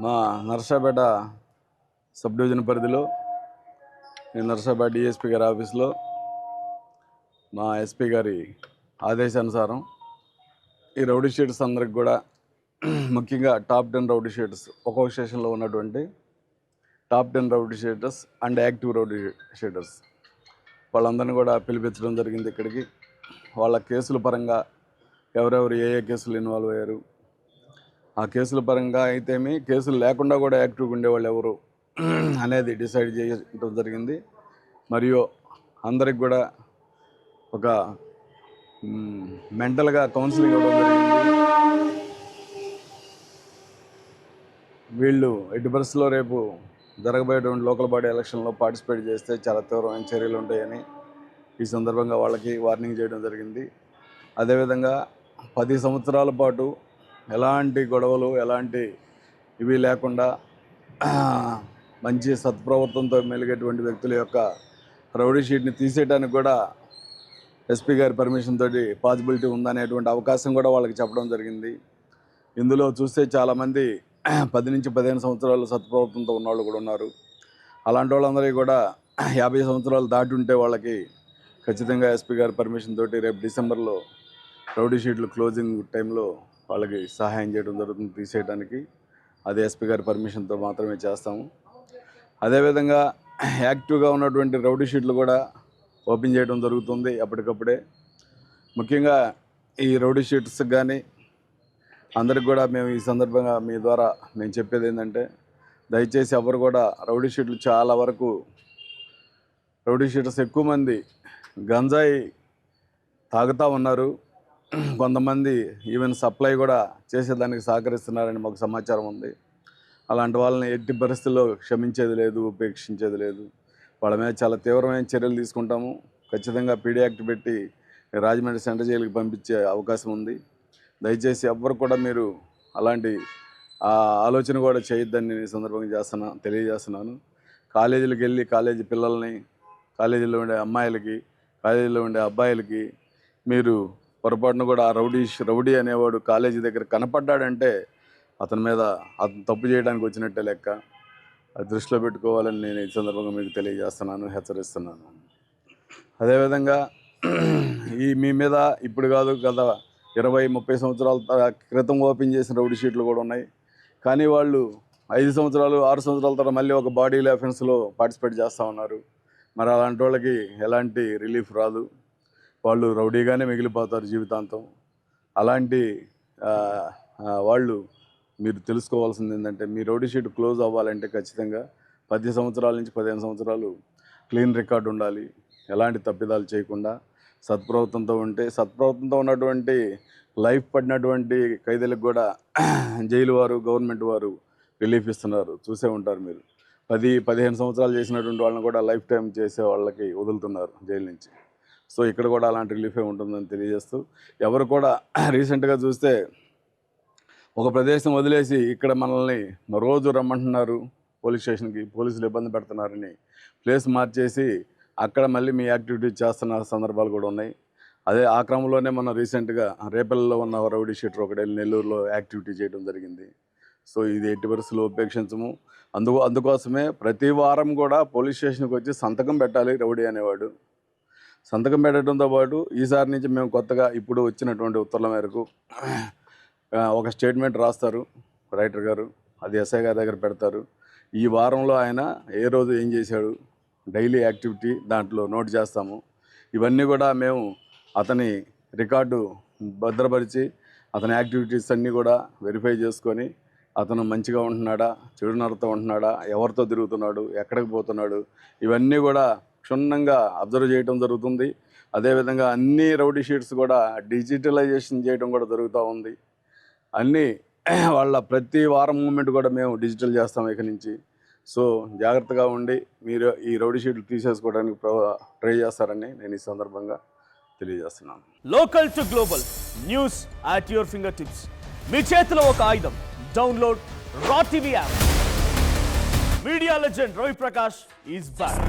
మా Narsapeta sub division పరిధిలో నేను నర్సాపేట డిఎస్పీ గారి ఆఫీస్లో మా ఎస్పీ గారి ఆదేశానుసారం ఈ రౌడీ షీటర్స్ అందరికి కూడా ముఖ్యంగా టాప్ 10 రౌడీ షీటర్స్ ఒక్కొక్క స్టేషన్లో ఉన్నటువంటి top 10 rowdy sheeters and active rowdy sheeters వాళ్ళందరినీ కూడా పిలిపించడం జరిగింది ఇక్కడికి. వాళ్ళ కేసుల పరంగా ఎవరెవరు ఏ కేసులు ఇన్వాల్వ్ అయ్యారు, ఆ కేసుల పరంగా అయితేమి కేసులు లేకుండా కూడా యాక్టివ్గా ఉండేవాళ్ళు ఎవరు అనేది డిసైడ్ చేయడం జరిగింది. మరియు అందరికి కూడా ఒక మెంటల్గా కౌన్సిలింగ్ ఇవ్వడం జరిగింది. వీళ్ళు ఎట్టి పరిస్థితుల్లో రేపు జరగబోయేటువంటి లోకల్ బాడీ ఎలక్షన్లో పార్టిసిపేట్ చేస్తే చాలా తీవ్రమైన చర్యలు ఉంటాయని ఈ సందర్భంగా వాళ్ళకి వార్నింగ్ చేయడం జరిగింది. అదేవిధంగా 10 సంవత్సరాల పాటు ఎలాంటి గొడవలు ఎలాంటి ఇవి లేకుండా మంచి సత్ప్రవర్తనతో మెలిగేటువంటి వ్యక్తుల యొక్క రౌడీ షీట్ని తీసేయడానికి కూడా ఎస్పీ గారి పర్మిషన్ తోటి పాసిబిలిటీ ఉందనేటువంటి అవకాశం కూడా వాళ్ళకి చెప్పడం జరిగింది. ఇందులో చూస్తే చాలామంది 10 నుంచి 15 సంవత్సరాలు సత్ప్రవర్తనతో ఉన్నవాళ్ళు కూడా ఉన్నారు. అలాంటి వాళ్ళందరికీ కూడా 50 సంవత్సరాలు దాటి ఉంటే వాళ్ళకి ఖచ్చితంగా ఎస్పీ గారి పర్మిషన్ తోటి రేపు డిసెంబర్లో రౌడీ షీట్లు క్లోజింగ్ టైంలో వాళ్ళకి సహాయం చేయడం జరుగుతుంది తీసేయడానికి. అది ఎస్పీ గారి పర్మిషన్తో మాత్రమే చేస్తాము. అదేవిధంగా యాక్టివ్గా ఉన్నటువంటి రౌడీ షీట్లు కూడా ఓపెన్ చేయడం జరుగుతుంది ఎప్పటికప్పుడే. ముఖ్యంగా ఈ రౌడీ షీట్స్ కానీ అందరికి కూడా మేము ఈ సందర్భంగా మీ ద్వారా మేము చెప్పేది ఏంటంటే, దయచేసి ఎవరు కూడా రౌడీ షీట్లు చాలా వరకు రౌడీ షీటర్స్ ఎక్కువ మంది గంజాయి తాగుతూ ఉన్నారు. కొంతమంది ఈవెన్ సప్లై కూడా చేసేదానికి సహకరిస్తున్నారని మాకు సమాచారం ఉంది. అలాంటి వాళ్ళని ఎట్టి పరిస్థితుల్లో క్షమించేది లేదు, ఉపేక్షించేది లేదు. వాళ్ళ మీద చాలా తీవ్రమైన చర్యలు తీసుకుంటాము. ఖచ్చితంగా పీడీ యాక్ట్ పెట్టి రాజమండ్రి సెంట్రల్ జైలుకి పంపించే అవకాశం ఉంది. దయచేసి ఎవ్వరు కూడా మీరు అలాంటి ఆలోచన కూడా చేయొద్దని నేను ఈ సందర్భంగా తెలియజేస్తున్నాను. కాలేజీలకు వెళ్ళి కాలేజీ పిల్లల్ని, కాలేజీలో ఉండే అమ్మాయిలకి, కాలేజీలో ఉండే అబ్బాయిలకి మీరు పొరపాటును కూడా రౌడీ అనేవాడు కాలేజీ దగ్గర కనపడ్డాడంటే అతను తప్పు చేయడానికి వచ్చినట్టే లెక్క. అది దృష్టిలో పెట్టుకోవాలని నేను ఈ సందర్భంగా మీకు తెలియజేస్తున్నాను, హెచ్చరిస్తున్నాను. అదేవిధంగా మీ మీద ఇప్పుడు కాదు, గత 20-30 సంవత్సరాల క్రితం ఓపెన్ చేసిన రౌడీ షీట్లు కూడా ఉన్నాయి. కానీ వాళ్ళు 5 సంవత్సరాలు 6 సంవత్సరాల తర్వాత మళ్ళీ ఒక బాడీ అఫెన్స్లో పార్టిసిపేట్ చేస్తూ ఉన్నారు. మరి అలాంటి వాళ్ళకి ఎలాంటి రిలీఫ్ రాదు, వాళ్ళు రౌడీగానే మిగిలిపోతారు జీవితాంతం. అలాంటి వాళ్ళు మీరు తెలుసుకోవాల్సింది ఏంటంటే, మీ రౌడీ షీట్ క్లోజ్ అవ్వాలంటే ఖచ్చితంగా 10 సంవత్సరాల నుంచి 15 సంవత్సరాలు క్లీన్ రికార్డు ఉండాలి. ఎలాంటి తప్పిదాలు చేయకుండా సత్ప్రవర్తనతో ఉన్నటువంటి లైఫ్ పడినటువంటి ఖైదీలకు కూడా జైలు వారు, గవర్నమెంట్ వారు రిలీఫ్ ఇస్తున్నారు. చూసే ఉంటారు మీరు. 10-15 సంవత్సరాలు చేసినటువంటి వాళ్ళని కూడా లైఫ్ టైం చేసే వాళ్ళకి వదులుతున్నారు జైలు నుంచి. సో ఇక్కడ కూడా అలాంటి రిలీఫే ఉంటుందని తెలియజేస్తూ, ఎవరు కూడా రీసెంట్గా చూస్తే ఒక ప్రదేశం వదిలేసి ఇక్కడ మనల్ని రోజు రమ్మంటున్నారు పోలీస్ స్టేషన్కి, పోలీసులు ఇబ్బంది పెడుతున్నారని ప్లేస్ మార్చేసి అక్కడ మళ్ళీ మీ యాక్టివిటీ చేస్తున్న సందర్భాలు కూడా ఉన్నాయి. అదే ఆ క్రమంలోనే మనం రీసెంట్గా రేపల్లిలో ఉన్న రౌడీ షీటర్ ఒకటి నెల్లూరులో యాక్టివిటీ చేయడం జరిగింది. సో ఇది ఎట్టి పరిస్థితుల్లో ఉపేక్షించము. అందుకోసమే ప్రతి వారం కూడా పోలీస్ స్టేషన్కి వచ్చి సంతకం పెట్టాలి రౌడీ అనేవాడు. సంతకం పెట్టడంతో పాటు ఈసారి నుంచి మేము కొత్తగా ఇప్పుడు వచ్చినటువంటి ఉత్తర్వుల మేరకు ఒక స్టేట్మెంట్ రాస్తారు రైటర్ గారు, అది ఎస్ఐ గారి దగ్గర పెడతారు. ఈ వారంలో ఆయన ఏ రోజు ఏం చేశాడు, డైలీ యాక్టివిటీ దాంట్లో నోట్ చేస్తాము. ఇవన్నీ కూడా మేము అతని రికార్డు భద్రపరిచి అతని యాక్టివిటీస్ అన్నీ కూడా వెరిఫై చేసుకొని అతను మంచిగా ఉంటున్నాడా, చెడునరతో ఉంటున్నాడా, ఎవరితో తిరుగుతున్నాడు, ఎక్కడికి పోతున్నాడు, ఇవన్నీ కూడా క్షుణ్ణంగా అబ్జర్వ్ చేయడం జరుగుతుంది. అదేవిధంగా అన్ని రౌడీ షీట్స్ కూడా డిజిటలైజేషన్ చేయడం కూడా జరుగుతూ ఉంది. అన్నీ వాళ్ళ ప్రతి వారం మూమెంట్ కూడా మేము డిజిటల్ చేస్తాం ఇక నుంచి. సో జాగ్రత్తగా ఉండి మీరు ఈ రౌడీ షీట్లు తీసేసుకోవడానికి ట్రై చేస్తారని నేను ఈ సందర్భంగా తెలియజేస్తున్నాను. Local to global news at your finger tips. మీ చేతిలో ఒక ఆయుధం. Download R TV app. Media legend Ravi Prakash is back.